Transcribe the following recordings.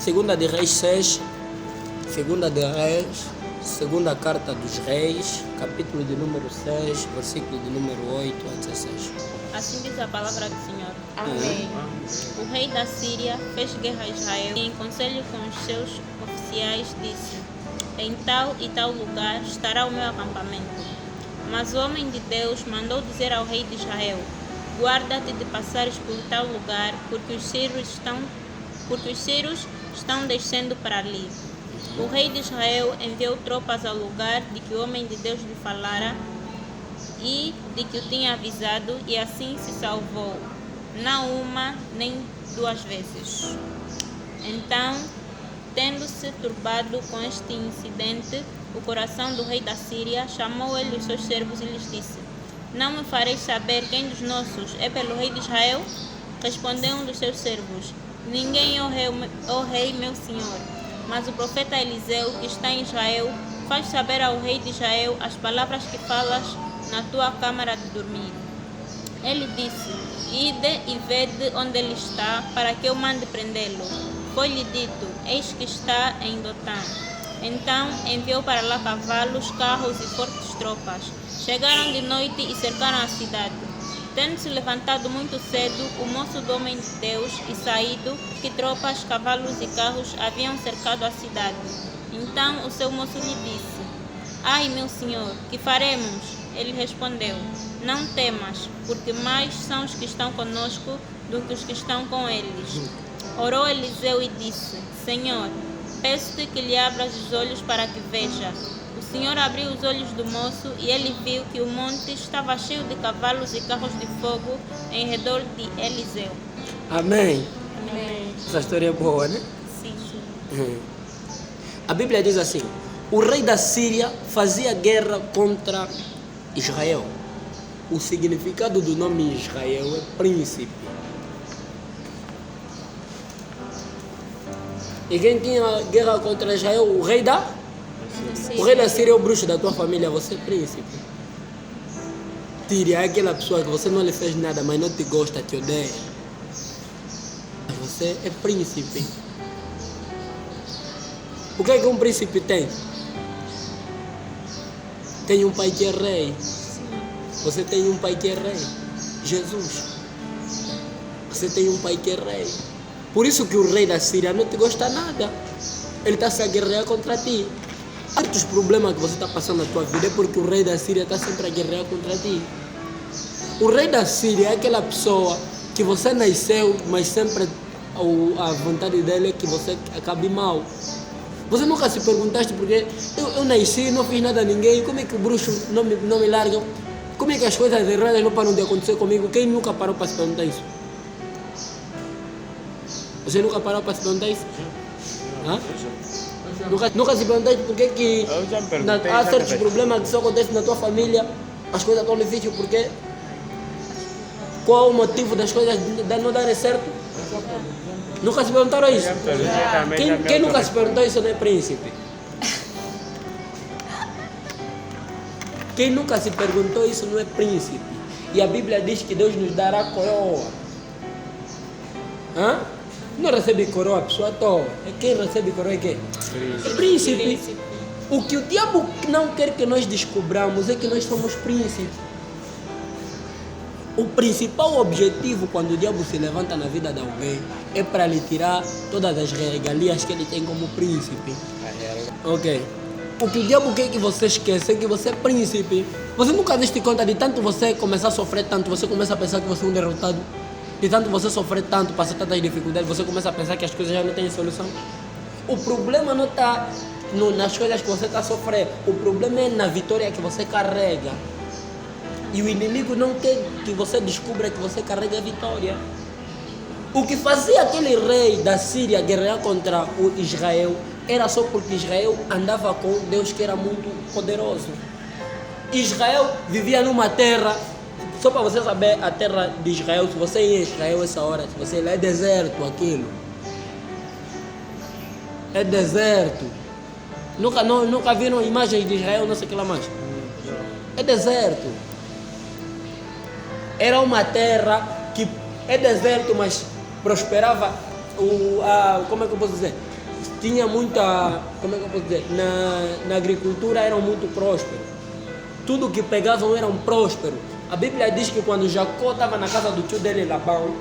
Segunda de Reis 6, Segunda de Reis, Segunda Carta dos Reis, capítulo de número 6, versículo de número 8 a 16. Assim diz a palavra do Senhor. Amém. O rei da Síria fez guerra a Israel e, em conselho com os seus oficiais, disse: em tal e tal lugar estará o meu acampamento. Mas o homem de Deus mandou dizer ao rei de Israel: guarda-te de passares por tal lugar, porque os sírios estão descendo para ali. O rei de Israel enviou tropas ao lugar de que o homem de Deus lhe falara e de que o tinha avisado, e assim se salvou, não uma nem duas vezes. Então, tendo-se turbado com este incidente, o coração do rei da Síria, chamou ele os seus servos e lhes disse: não me fareis saber quem dos nossos é pelo rei de Israel? Respondeu um dos seus servos: ninguém, ó rei meu senhor. Mas o profeta Eliseu, que está em Israel, faz saber ao rei de Israel as palavras que falas na tua câmara de dormir. Ele disse: ide e vede onde ele está, para que eu mande prendê-lo. Foi-lhe dito: eis que está em Dotã. Então enviou para lá cavalos, carros e fortes tropas. Chegaram de noite e cercaram a cidade. Tendo-se levantado muito cedo, o moço do homem de Deus e saído, que tropas, cavalos e carros haviam cercado a cidade. Então o seu moço lhe disse: ai, meu senhor, que faremos? Ele respondeu: não temas, porque mais são os que estão conosco do que os que estão com eles. Orou Eliseu e disse: Senhor, peço-te que lhe abras os olhos para que veja. O Senhor abriu os olhos do moço e ele viu que o monte estava cheio de cavalos e carros de fogo em redor de Eliseu. Amém. Amém. Essa história é boa, né? Sim. A Bíblia diz assim: o rei da Síria fazia guerra contra Israel. O significado do nome Israel é príncipe. E quem tinha guerra contra Israel? O rei da Síria é o bruxo da tua família, você é príncipe. Tíria é aquela pessoa que você não lhe fez nada, mas não te gosta, te odeia. Você é príncipe. O que é que um príncipe tem? Tem um pai que é rei. Você tem um pai que é rei. Jesus. Você tem um pai que é rei. Por isso que o rei da Síria não te gosta nada. Ele está se a guerrear contra ti. Muitos problemas que você está passando na tua vida é porque o rei da Síria está sempre a guerrear contra ti. O rei da Síria é aquela pessoa que você nasceu, mas sempre a vontade dele é que você acabe mal. Você nunca se perguntaste porque eu nasci, não fiz nada a ninguém, como é que o bruxo não me larga? Como é que as coisas erradas não param de acontecer comigo? Quem nunca parou para se perguntar isso? Você nunca parou para se perguntar isso? Hã? Nunca se perguntou por que há certos problemas que só acontecem na tua família, as coisas estão difíceis, porque qual o motivo das coisas não darem certo? Nunca se perguntaram isso? Quem nunca se perguntou isso não é príncipe? Quem nunca se perguntou isso não é príncipe. E a Bíblia diz que Deus nos dará coroa. Hã? Não recebe coroa a pessoa à toa. Quem recebe coroa é quem? Príncipe. O que o diabo não quer que nós descobramos é que nós somos príncipes. O principal objetivo quando o diabo se levanta na vida de alguém é para lhe tirar todas as regalias que ele tem como príncipe. Ok. O que o diabo quer que você esqueça é que você é príncipe. Você nunca deste conta de tanto você começar a sofrer tanto, você começa a pensar que você é um derrotado. De tanto você sofrer tanto, passar tantas dificuldades, você começa a pensar que as coisas já não têm solução. O problema não está nas coisas que você está a sofrer. O problema é na vitória que você carrega. E o inimigo não quer que você descubra que você carrega a vitória. O que fazia aquele rei da Síria guerrear contra o Israel era só porque Israel andava com Deus que era muito poderoso. Israel vivia numa terra, só para você saber a terra de Israel, se você ir em Israel essa hora, se você ir lá, é deserto aquilo. É deserto. Nunca viram imagens de Israel, não sei o que lá mais. É deserto. Era uma terra que é deserto, mas prosperava como é que eu posso dizer? Tinha muita, como é que eu posso dizer? Na agricultura eram muito prósperos. Tudo que pegavam eram prósperos. A Bíblia diz que quando Jacó estava na casa do tio dele, Labão,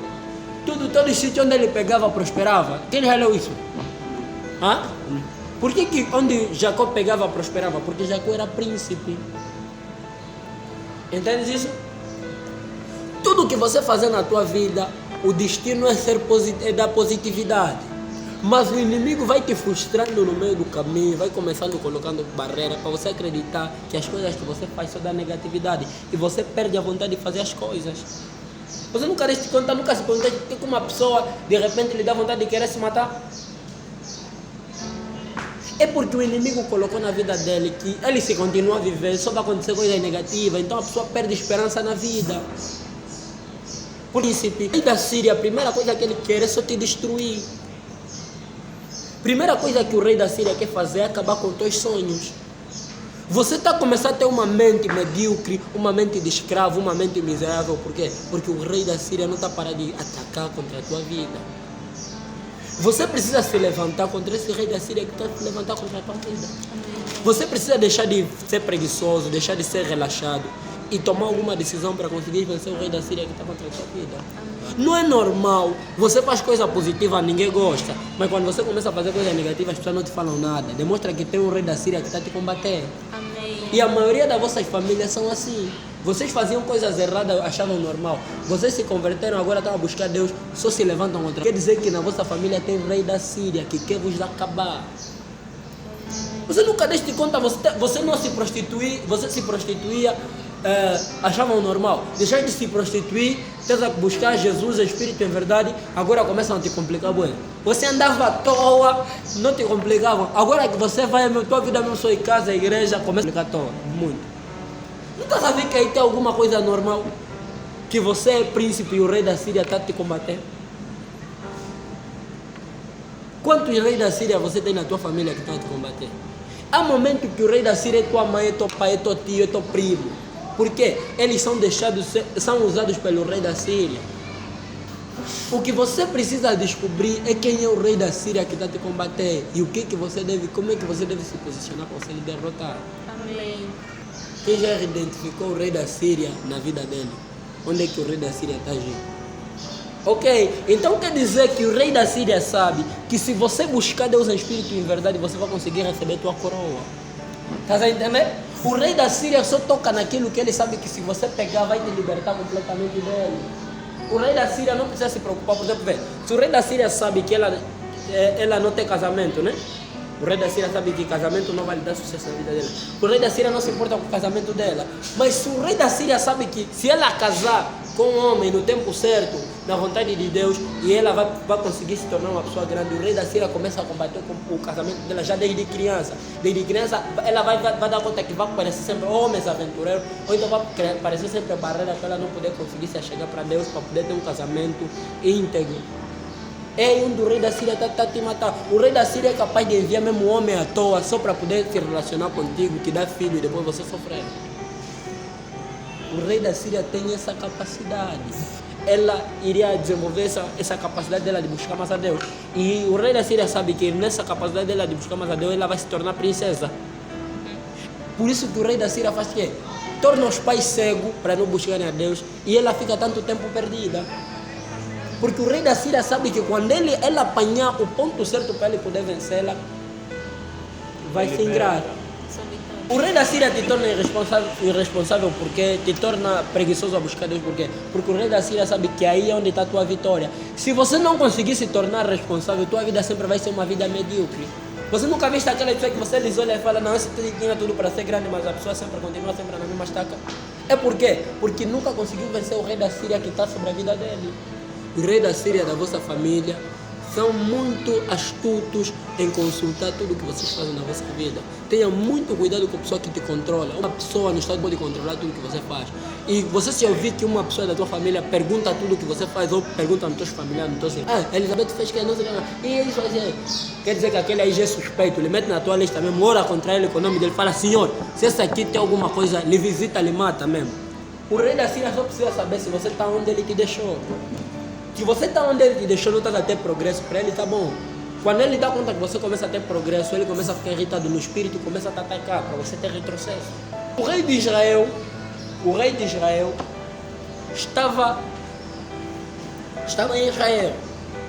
todo o sítio onde ele pegava prosperava. Quem já leu isso? Hã? Por que onde Jacó pegava prosperava? Porque Jacó era príncipe. Entende isso? Tudo que você fazer na tua vida, o destino é dar positividade. Mas o inimigo vai te frustrando no meio do caminho, vai começando colocando barreiras para você acreditar que as coisas que você faz só dão negatividade. E você perde a vontade de fazer as coisas. Você nunca se perguntou que uma pessoa de repente lhe dá vontade de querer se matar? É porque o inimigo colocou na vida dele que ele se continua a viver, só vai acontecer coisas negativas, então a pessoa perde esperança na vida. Por isso, o rei da Síria, a primeira coisa que ele quer é só te destruir. Primeira coisa que o rei da Síria quer fazer é acabar com os teus sonhos. Você está começando a ter uma mente medíocre, uma mente de escravo, uma mente miserável. Por quê? Porque o rei da Síria não está parando de atacar contra a tua vida. Você precisa se levantar contra esse rei da Síria que está se levantar contra a tua vida. Você precisa deixar de ser preguiçoso, deixar de ser relaxado e tomar alguma decisão para conseguir vencer o rei da Síria que está contra a tua vida. Não é normal, você faz coisa positiva, ninguém gosta, mas quando você começa a fazer coisas negativas, as pessoas não te falam nada. Demonstra que tem um rei da Síria que está te combatendo. Amém. E a maioria das vossas famílias são assim. Vocês faziam coisas erradas, achavam normal. Vocês se converteram, agora estão a buscar Deus, só se levantam contra. Quer dizer que na vossa família tem rei da Síria que quer vos acabar. Você nunca deste conta, você não se prostituía, você se prostituía, achavam normal. Deixar de se prostituir, tens a buscar Jesus, Espírito em verdade, agora começam a te complicar, bueno. Você andava à toa, não te complicavam. Agora que você vai, tua vida mesmo só em casa, igreja, começa a complicar à toa, muito. Não está sabendo que aí tem alguma coisa normal? Que você é príncipe e o rei da Síria está te combatendo? Quantos reis da Síria você tem na tua família que estão te combater? Há momentos que o rei da Síria é tua mãe, é teu pai, é teu tio, é teu primo. Por quê? Eles são são usados pelo rei da Síria. O que você precisa descobrir é quem é o rei da Síria que está te combater e como é que você deve se posicionar para você lhe derrotar. Amém. Quem já identificou o rei da Síria na vida dele? Onde é que o rei da Síria está agindo? Ok, então quer dizer que o rei da Síria sabe que se você buscar Deus em espírito e em verdade, você vai conseguir receber tua coroa. Está entendendo? O rei da Síria só toca naquilo que ele sabe que se você pegar, vai te libertar completamente dele. O rei da Síria não precisa se preocupar, por exemplo, se o rei da Síria sabe que ela não tem casamento, né? O rei da Síria sabe que casamento não vai lhe dar sucesso na vida dela. O rei da Síria não se importa com o casamento dela. Mas se o rei da Síria sabe que se ela casar com um homem no tempo certo, na vontade de Deus, e ela vai conseguir se tornar uma pessoa grande, o rei da Síria começa a combater com o casamento dela já desde criança. Desde criança, ela vai dar conta que vai parecer sempre homens aventureiros, ou então vai parecer sempre barreira para ela não poder conseguir se achegar para Deus, para poder ter um casamento íntegro. É onde o rei da Síria está te matar. O rei da Síria é capaz de enviar mesmo um homem à toa só para poder se relacionar contigo, te dar filho e depois você sofrer. O rei da Síria tem essa capacidade. Ela iria desenvolver essa capacidade dela de buscar mais a Deus. E o rei da Síria sabe que nessa capacidade dela de buscar mais a Deus, ela vai se tornar princesa. Por isso que o rei da Síria faz o quê? Torna os pais cegos para não buscarem a Deus e ela fica tanto tempo perdida. Porque o rei da Síria sabe que quando ela apanhar o ponto certo para ele poder vencê-la, vai ser ingrato. O rei da Síria te torna irresponsável porque te torna preguiçoso a buscar Deus. Por quê? Porque o rei da Síria sabe que aí é onde está a tua vitória. Se você não conseguir se tornar responsável, tua vida sempre vai ser uma vida medíocre. Você nunca viu aquela pessoa que você lhes olha e fala, não, esse tinha tudo para ser grande, mas a pessoa sempre continua sempre na mesma estaca. É por quê? Porque nunca conseguiu vencer o rei da Síria que está sobre a vida dele. O rei da Síria da vossa família são muito astutos em consultar tudo que vocês fazem na vossa vida. Tenha muito cuidado com a pessoa que te controla. Uma pessoa no estado pode controlar tudo que você faz. E você se ouvir que uma pessoa da tua família pergunta tudo que você faz ou pergunta nos teus familiares, nos teus... Elizabeth fez que não sei o que. E isso aí, quer dizer que aquele aí já é suspeito. Ele mete na tua lista mesmo, ora contra ele com o nome dele, fala, senhor, se esse aqui tem alguma coisa, lhe visita, lhe mata mesmo. O rei da Síria só precisa saber se você está onde ele te deixou. Se você está onde ele te deixou, não está a ter progresso, para ele está bom. Quando ele dá conta que você começa a ter progresso, ele começa a ficar irritado no espírito e começa a te atacar, para você ter retrocesso. O rei de Israel estava em Israel,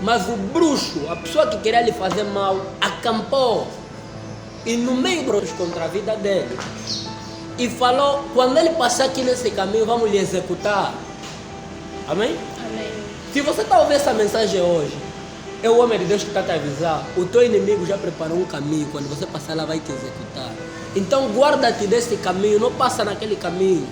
mas o bruxo, a pessoa que queria lhe fazer mal, acampou e no meio dos contra a vida dele e falou: quando ele passar aqui nesse caminho, vamos lhe executar. Amém? Amém. Se você está ouvindo essa mensagem hoje, é o homem de Deus que está te avisar. O teu inimigo já preparou um caminho, quando você passar lá vai te executar. Então guarda-te desse caminho, não passa naquele caminho.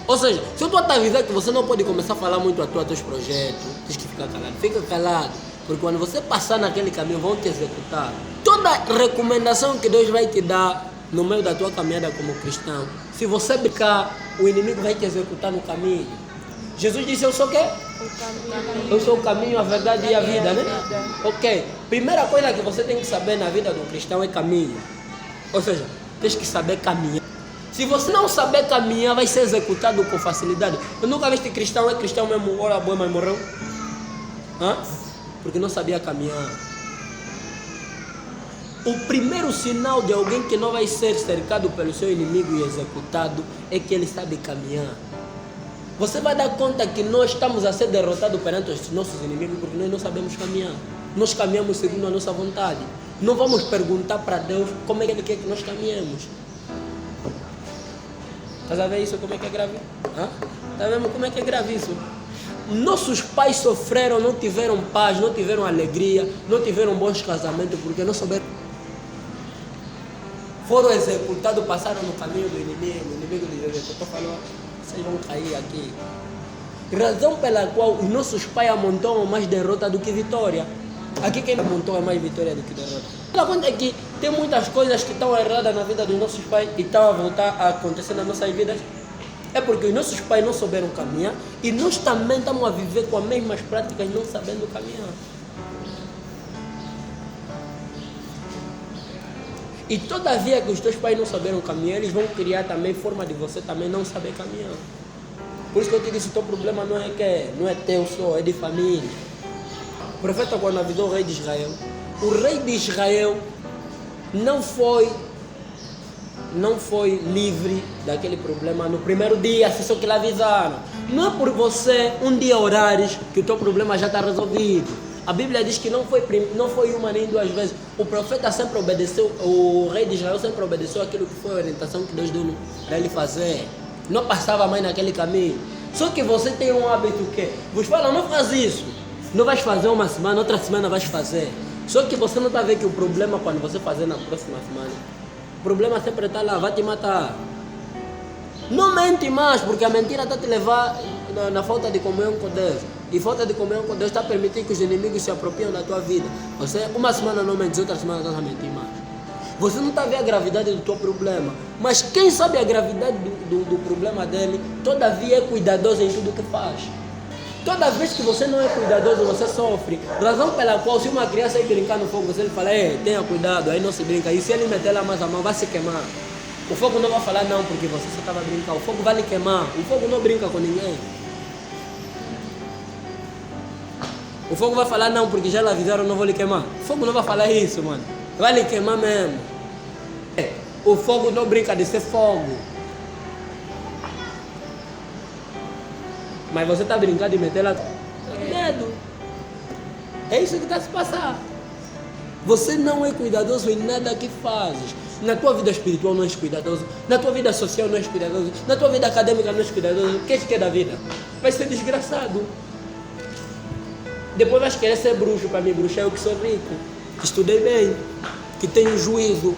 Ou seja, se eu estou a te avisar que você não pode começar a falar muito a teus projetos, tens que ficar calado. Fica calado, porque quando você passar naquele caminho, vão te executar. Toda recomendação que Deus vai te dar no meio da tua caminhada como cristão, se você brincar, o inimigo vai te executar no caminho. Jesus disse: eu sou o quê? Eu sou o caminho, a verdade e a vida, né? Ok. Primeira coisa que você tem que saber na vida do cristão é caminho. Ou seja, tens que saber caminhar. Se você não saber caminhar, vai ser executado com facilidade. Eu nunca vi este cristão, é cristão mesmo, ora boa, mas morreu. Hã? Porque não sabia caminhar. O primeiro sinal de alguém que não vai ser cercado pelo seu inimigo e executado é que ele sabe caminhar. Você vai dar conta que nós estamos a ser derrotados perante os nossos inimigos porque nós não sabemos caminhar. Nós caminhamos segundo a nossa vontade. Não vamos perguntar para Deus como é que Ele quer que nós caminhemos. Estás a ver isso? Como é que é grave? Está vendo como é que é grave isso? Nossos pais sofreram, não tiveram paz, não tiveram alegria, não tiveram bons casamentos porque não souberam. Foram executados, passaram no caminho do inimigo. O inimigo lhes executou, falou: vocês vão cair aqui. Razão pela qual os nossos pais amontoam mais derrota do que vitória. Aqui quem amontoa mais vitória do que derrota. A conta é que tem muitas coisas que estão erradas na vida dos nossos pais e estão a voltar a acontecer nas nossas vidas. É porque os nossos pais não souberam caminhar e nós também estamos a viver com as mesmas práticas não sabendo caminhar. E todavia que os teus pais não souberam caminhar, eles vão criar também forma de você também não saber caminhar. Por isso que eu te disse, o teu problema não é teu só, é de família. O profeta, quando avisou o rei de Israel, o rei de Israel não foi livre daquele problema no primeiro dia, se só que lhe avisaram. Não é por você um dia orares que o teu problema já está resolvido. A Bíblia diz que não foi uma nem duas vezes. O profeta sempre obedeceu, o rei de Israel sempre obedeceu aquilo que foi a orientação que Deus deu para ele fazer. Não passava mais naquele caminho. Só que você tem um hábito que vos fala: não faz isso. Não vais fazer uma semana, outra semana vais fazer. Só que você não está vendo que o problema quando você fazer na próxima semana, o problema sempre está lá, vai te matar. Não mente mais, porque a mentira está te levar na falta de comunhão com Deus. E falta de comunhão com Deus está permitindo que os inimigos se apropriem da tua vida. Você uma semana não mente, outra semana está a mentir mais. Você não está vendo a gravidade do teu problema. Mas quem sabe a gravidade do problema dele, todavia é cuidadoso em tudo que faz. Toda vez que você não é cuidadoso, você sofre. Razão pela qual, se uma criança ir brincar no fogo, você fala: tenha cuidado, aí não se brinca. E se ele meter lá mais a mão, vai se queimar. O fogo não vai falar não, porque você só estava brincando. O fogo vai lhe queimar. O fogo não brinca com ninguém. O fogo vai falar não, porque já lhe avisaram, não vou lhe queimar. O fogo não vai falar isso, mano. Vai lhe queimar mesmo. O fogo não brinca de ser fogo. Mas você está brincando de meter lá medo. É isso que está se passando. Você não é cuidadoso em nada que fazes. Na tua vida espiritual não és cuidadoso. Na tua vida social não és cuidadoso. Na tua vida acadêmica não és cuidadoso. O que é que é da vida? Vai ser desgraçado. Depois vais querer ser bruxo. Para mim, bruxo é eu que sou rico, que estudei bem, que tenho juízo.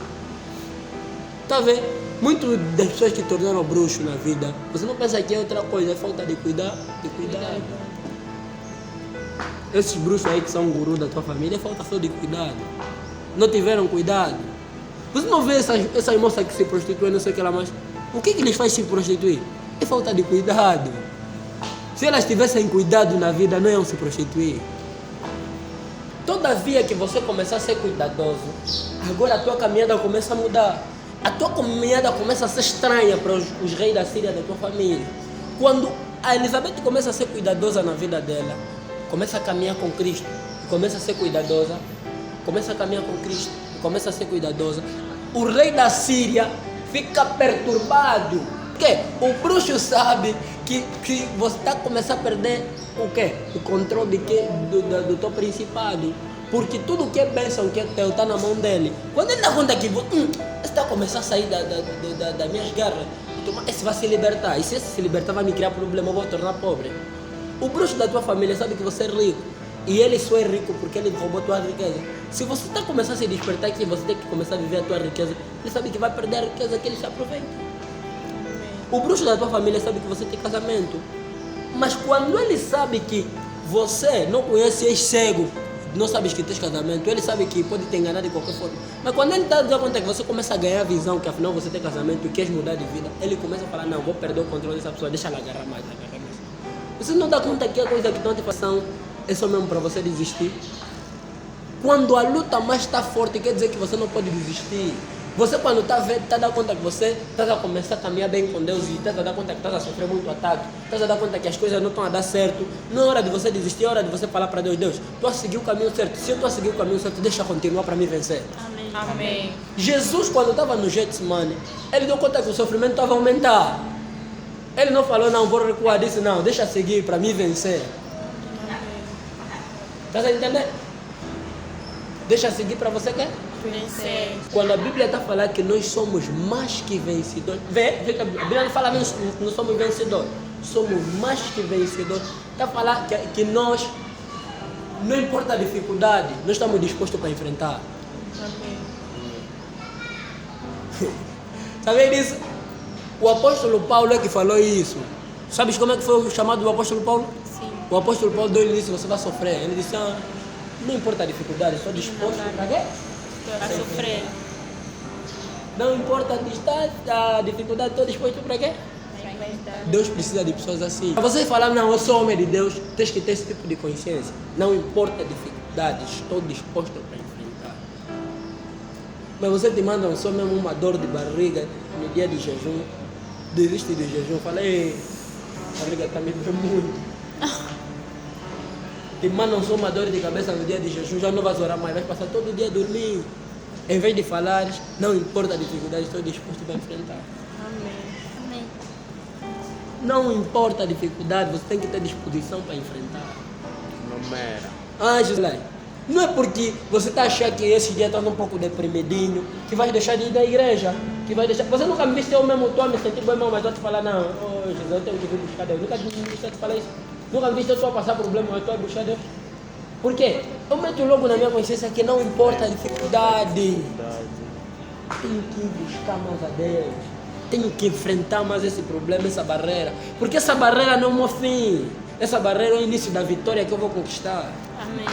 Está vendo? Muitas das pessoas que tornaram bruxo na vida, você não pensa que é outra coisa, é falta de cuidar, de cuidado. Esses bruxos aí que são guru da tua família, é falta só de cuidado. Não tiveram cuidado. Você não vê essas moças que se prostituem, não sei o que lá mais. O que lhes faz se prostituir? É falta de cuidado. Se elas tivessem cuidado na vida, não iam se prostituir. Todavia que você começar a ser cuidadoso, agora a tua caminhada começa a mudar. A tua caminhada começa a ser estranha para os reis da Síria da tua família. Quando a Elizabeth começa a ser cuidadosa na vida dela, começa a caminhar com Cristo, começa a ser cuidadosa, começa a caminhar com Cristo, começa a ser cuidadosa, o rei da Síria fica perturbado. Porque o bruxo sabe que você está começando a perder o quê? O controle do teu principado. Porque tudo que é bênção, que é teu, está na mão dele. Quando ele dá conta que está a começar a sair das minhas garras, então, esse vai se libertar. E se esse se libertar, vai me criar problema, eu vou tornar pobre. O bruxo da tua família sabe que você é rico. E ele só é rico porque ele roubou a tua riqueza. Se você está começando a se despertar que você tem que começar a viver a tua riqueza, ele sabe que vai perder a riqueza que ele se aproveita. O bruxo da tua família sabe que você tem casamento. Mas quando ele sabe que você não conhece, és cego, não sabes que tens casamento, ele sabe que pode te enganar de qualquer forma. Mas quando ele dá conta que você começa a ganhar a visão que afinal você tem casamento e queres mudar de vida, ele começa a falar, não, vou perder o controle dessa pessoa, deixa ela agarrar mais. Você não dá conta que a coisa que estão te fazendo é só mesmo para você desistir? Quando a luta mais está forte, quer dizer que você não pode desistir. Você quando está a dar conta que você está a começar a caminhar bem com Deus e está a dar conta que está a sofrer muito ataque, está a dar conta que as coisas não estão a dar certo, não é hora de você desistir, é hora de você falar para Deus, Deus, estou a seguir o caminho certo. Se eu estou a seguir o caminho certo, deixa eu continuar para me vencer. Amém. Amém. Jesus, quando estava no Getsemane, ele deu conta que o sofrimento estava a aumentar. Ele não falou, não, vou recuar, disse, não, deixa eu seguir para me vencer. Está a entender? Deixa eu seguir para você quer? Vencer. Quando a Bíblia está falando que nós somos mais que vencedores, vê que a Bíblia não fala não somos vencedores, somos mais que vencedores. Está falando que nós, não importa a dificuldade, nós estamos dispostos para enfrentar. Amém. Sabe disso? O apóstolo Paulo é que falou isso. Sabes como é que foi o chamado do apóstolo Paulo? Sim. O apóstolo Paulo ele disse, você vai sofrer. Ele disse, não importa a dificuldade, estou disposto para quê? Para sofrer. Não importa a dificuldade, estou disposto para quê? Deus precisa de pessoas assim. Para você falar, não, eu sou homem de Deus, tens que ter esse tipo de consciência. Não importa a dificuldade, estou disposto para enfrentar. Mas você te manda só mesmo uma dor de barriga no dia de jejum, desiste do jejum, fala, ei, a barriga está me doendo muito. Te mandam só uma dor de cabeça no dia de jejum, já não vais orar mais, vais passar todo o dia dormindo. Em vez de falar, não importa a dificuldade, estou disposto para enfrentar. Amém. Não importa a dificuldade, você tem que ter disposição para enfrentar. Não era. José, não é porque você está achando que esse dia está um pouco deprimidinho, que vai deixar de ir da igreja, que vai deixar... Você nunca me viste eu mesmo, estou a me sentir bem mal, mas eu te falar, não, José, eu tenho que vir buscar Deus. Nunca me viste eu te falar isso. Nunca me viste eu estou a passar problema, eu estou a buscar Deus. Por quê? Eu meto logo na minha consciência que não importa a dificuldade. Tenho que buscar mais a Deus. Tenho que enfrentar mais esse problema, essa barreira. Porque essa barreira não é o meu fim. Essa barreira é o início da vitória que eu vou conquistar. Amém.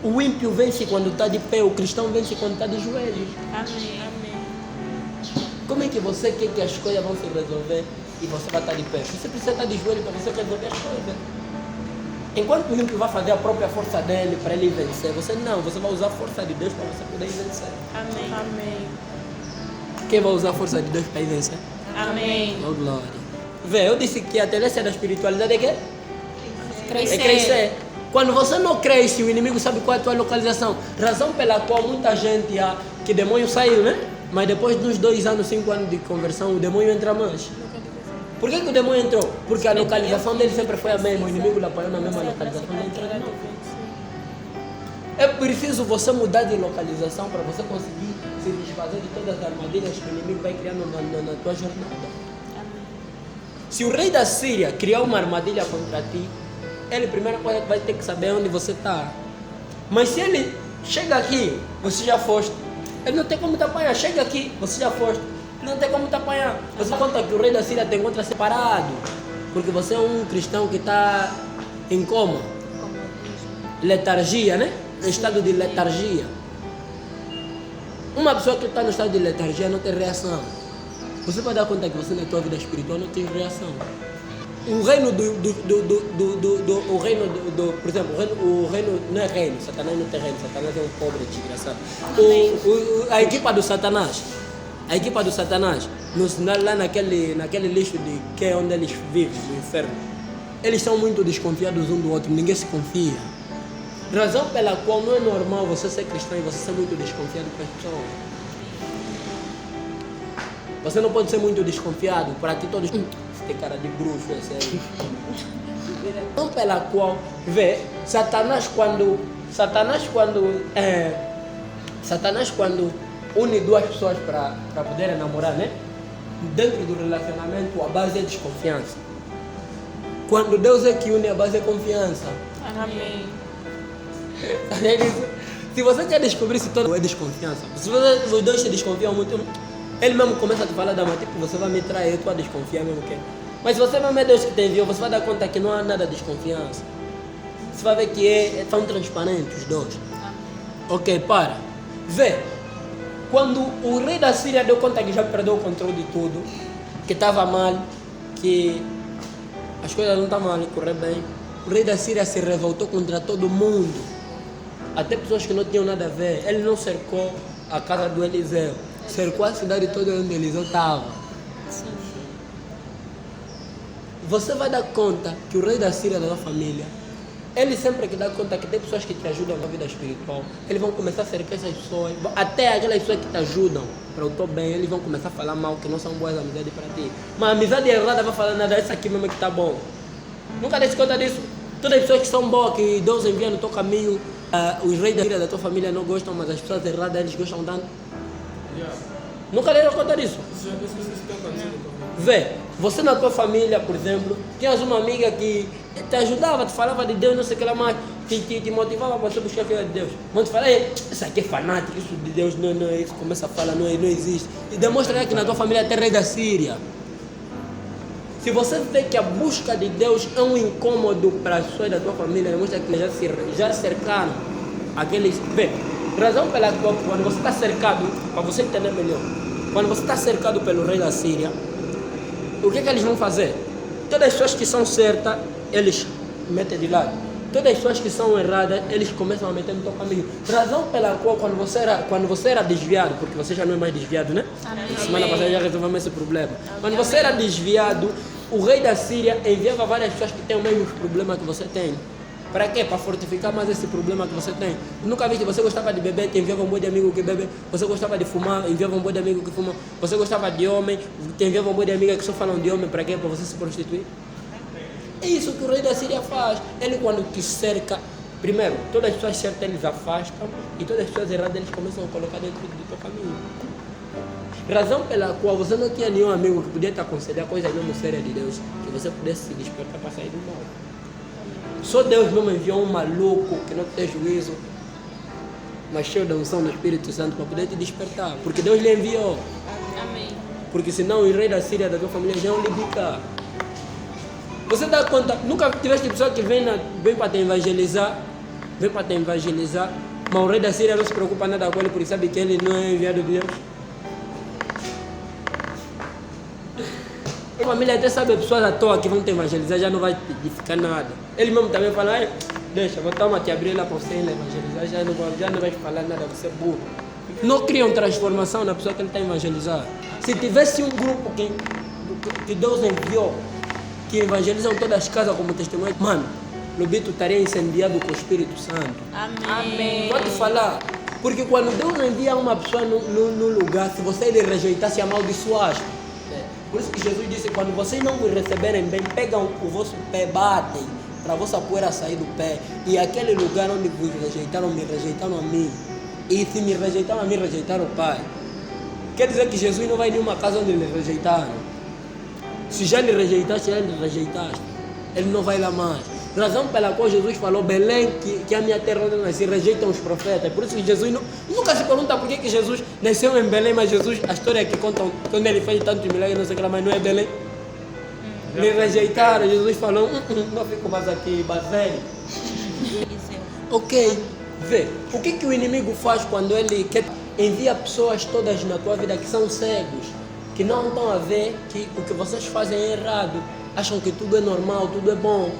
O ímpio vence quando está de pé, o cristão vence quando está de joelhos. Amém. Como é que você quer que as coisas vão se resolver e você vai estar de pé? Você precisa estar de joelho para você resolver as coisas. Enquanto o ímpio vai fazer a própria força dele para ele vencer, você não, você vai usar a força de Deus para você poder vencer. Amém. Amém. Quem vai usar a força de Deus para ir vencer? Amém. Oh, glória. Vê, eu disse que a tendência da espiritualidade é quê? Crescer. É crescer. Quando você não cresce, o inimigo sabe qual é a tua localização. Razão pela qual muita gente, que demônio saiu, né? Mas depois dos 2 anos, 5 anos de conversão, o demônio entra mais. Por que o demônio entrou? Porque a localização dele sempre foi a mesma. O inimigo lhe apanhou na mesma localização. Ele entrou de novo. É preciso você mudar de localização para você conseguir se desfazer de todas as armadilhas que o inimigo vai criando na tua jornada. Se o rei da Síria criar uma armadilha contra ti, ele primeira coisa vai ter que saber onde você está. Mas se ele chega aqui, você já foste. Ele não tem como te apanhar. Chega aqui, você já foste. Não tem como te apanhar. Você conta que o rei da Síria te encontra separado. Porque você é um cristão que está em coma. Letargia, né? Em estado de letargia. Uma pessoa que está no estado de letargia não tem reação. Você vai dar conta que você na tua vida espiritual não tem reação. O reino por exemplo, o reino não é reino, Satanás não tem reino, Satanás é um pobre desgraçado. A equipa do Satanás A equipa do Satanás, no sinal lá naquele lixo de que é onde eles vivem, no inferno, eles são muito desconfiados um do outro, ninguém se confia. Razão pela qual não é normal você ser cristão e você ser muito desconfiado com as pessoas. Você não pode ser muito desconfiado, para ti todos... Você tem cara de bruxo, é sério. Razão pela qual, vê, Satanás quando une duas pessoas para poderem namorar, né? Dentro do relacionamento, a base é desconfiança. Quando Deus é que une, a base é confiança. Amém. Se você quer descobrir se todo é desconfiança, se os dois se desconfiam muito, ele mesmo começa a te falar da mãe, tipo, você vai me trair, tu vai desconfiar mesmo que. Mas se você mesmo é Deus que te enviou, você vai dar conta que não há nada de desconfiança. Você vai ver que são transparentes os dois. Ok, para. Vê. Quando o rei da Síria deu conta que já perdeu o controle de tudo, que estava mal, que as coisas não estavam a correr bem, o rei da Síria se revoltou contra todo mundo. Até pessoas que não tinham nada a ver. Ele não cercou a casa do Eliseu, cercou a cidade toda onde Eliseu estava. Você vai dar conta que o rei da Síria é da sua família. Ele sempre que dá conta que tem pessoas que te ajudam na vida espiritual, eles vão começar a cercar essas pessoas, até aquelas pessoas que te ajudam para o teu bem, eles vão começar a falar mal, que não são boas amizades para ti. Mas a amizade errada vai falar nada, essa aqui mesmo que está bom. Nunca desse conta disso. Todas as pessoas que são boas, que Deus envia no teu caminho, os reis da Síria da tua família não gostam, mas as pessoas erradas eles gostam tanto. Nunca deram conta disso. Vê, você na tua família, por exemplo, tinhas uma amiga que te ajudava, te falava de Deus, não sei o que lá mais, te motivava para você buscar a filha de Deus. Mas tu fala, isso aqui é fanático, isso de Deus não é isso, começa a falar, não existe. E demonstra que na tua família tem rei da Síria. Se você vê que a busca de Deus é um incômodo para as pessoas da tua família, demonstra que já cercaram aqueles... Vê, razão pela qual quando você está cercado, para você entender melhor, quando você está cercado pelo rei da Síria, o que eles vão fazer? Todas as pessoas que são certas, eles metem de lado. Todas as pessoas que são erradas, eles começam a meter no teu caminho. Razão pela qual quando você era desviado, porque você já não é mais desviado, né? Amém. Semana passada já resolvemos esse problema. Quando você era desviado, o rei da Síria enviava várias pessoas que têm o mesmo problema que você tem. Para quê? Para fortificar mais esse problema que você tem. Nunca vi que você gostava de beber, te enviava um monte de amigo que bebe. Você gostava de fumar, enviava um monte de amigo que fuma. Você gostava de homem, te enviava um monte de amigas que só falam de homem. Para quê? Para você se prostituir. É isso que o rei da Síria faz. Ele quando te cerca, primeiro, todas as pessoas certas eles afastam e todas as pessoas erradas eles começam a colocar dentro do teu caminho. Razão pela qual você não tinha nenhum amigo que podia te aconselhar coisas mesmo sérias de Deus, que você pudesse se despertar para sair do mal. Só Deus mesmo enviou um maluco que não tem juízo, mas cheio da unção do Espírito Santo para poder te despertar, porque Deus lhe enviou. Amém. Porque senão o rei da Síria da tua família já é um libica. Você dá conta, nunca tiveste pessoa que vem para te evangelizar, mas o rei da Síria não se preocupa nada com ele, porque sabe que ele não é enviado de Deus. A família até sabe pessoas à toa que vão te evangelizar, já não vai edificar nada. Ele mesmo também fala, deixa, vou te abrir lá para você ir evangelizar, já não vai falar nada, você é burro. Não criam transformação na pessoa que ele está a evangelizar. Se tivesse um grupo que Deus enviou, que evangelizam todas as casas como testemunho, mano, Lobito estaria incendiado com o Espírito Santo. Amém. Pode falar. Porque quando Deus envia uma pessoa no lugar, se você lhe rejeitar, se amaldiçoaste. Por isso que Jesus disse, quando vocês não vos receberem bem, pegam o vosso pé, batem, para a vossa poeira sair do pé. E aquele lugar onde vos rejeitaram, me rejeitaram a mim. E se me rejeitaram a mim, rejeitaram o Pai. Quer dizer que Jesus não vai em nenhuma casa onde lhe rejeitaram. Se já lhe rejeitaste, ele não vai lá mais. Razão pela qual Jesus falou, Belém, que é a minha terra onde eu nasci, rejeitam os profetas. Por isso que Jesus nunca se pergunta por que Jesus nasceu em Belém, mas Jesus, a história que contam, quando ele fez tantos milagres, não sei o que lá, mas não é Belém. Me rejeitaram, Jesus falou, não fico mais aqui, Basel. Ok, vê, o que o inimigo faz quando ele quer envia pessoas todas na tua vida que são cegos, que não estão a ver que o que vocês fazem é errado, acham que tudo é normal, tudo é bom.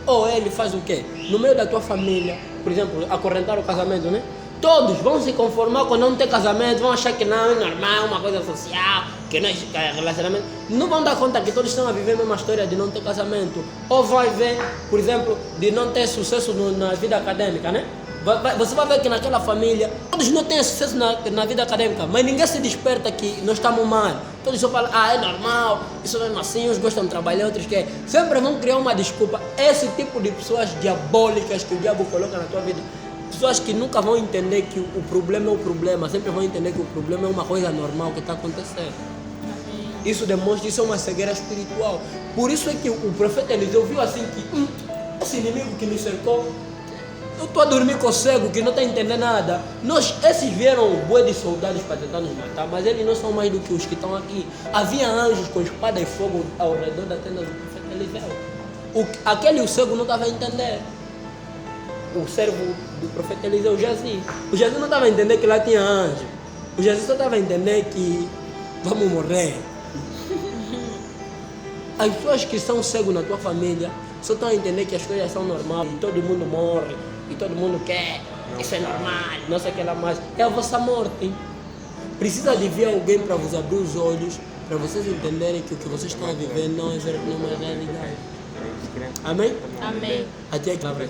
Ou ele faz o quê? No meio da tua família, por exemplo, acorrentar o casamento, né? Todos vão se conformar com não ter casamento, vão achar que não é normal, uma coisa social, que não é relacionamento. Não vão dar conta que todos estão a viver a mesma história de não ter casamento. Ou vai ver, por exemplo, de não ter sucesso na vida acadêmica, né? Você vai ver que naquela família, todos não têm sucesso na vida acadêmica, mas ninguém se desperta que nós estamos mal. Todos só falam, é normal, isso mesmo assim, uns gostam de trabalhar, outros querem. Sempre vão criar uma desculpa. Esse tipo de pessoas diabólicas que o diabo coloca na tua vida, pessoas que nunca vão entender que o problema é o problema, sempre vão entender que o problema é uma coisa normal que está acontecendo. Isso demonstra, isso é uma cegueira espiritual. Por isso é que o profeta Eliseu viu assim que esse inimigo que nos cercou, eu estou a dormir com o cego que não está entendendo nada. Esses vieram bué de soldados para tentar nos matar, mas eles não são mais do que os que estão aqui. Havia anjos com espada e fogo ao redor da tenda do profeta Eliseu. Aquele o cego não estava a entender. O servo do profeta Eliseu, o Geazi. O Geazi não estava a entender que lá tinha anjo. O Geazi só estava a entender que vamos morrer. As pessoas que são cegos na tua família só estão a entender que as coisas são normais e todo mundo morre e todo mundo quer, isso é normal, não sei o que lá mais. É a vossa morte. Precisa de vir alguém para vos abrir os olhos, para vocês entenderem que o que vocês estão a viver não é realidade. Amém? Amém. Até aqui. Amém.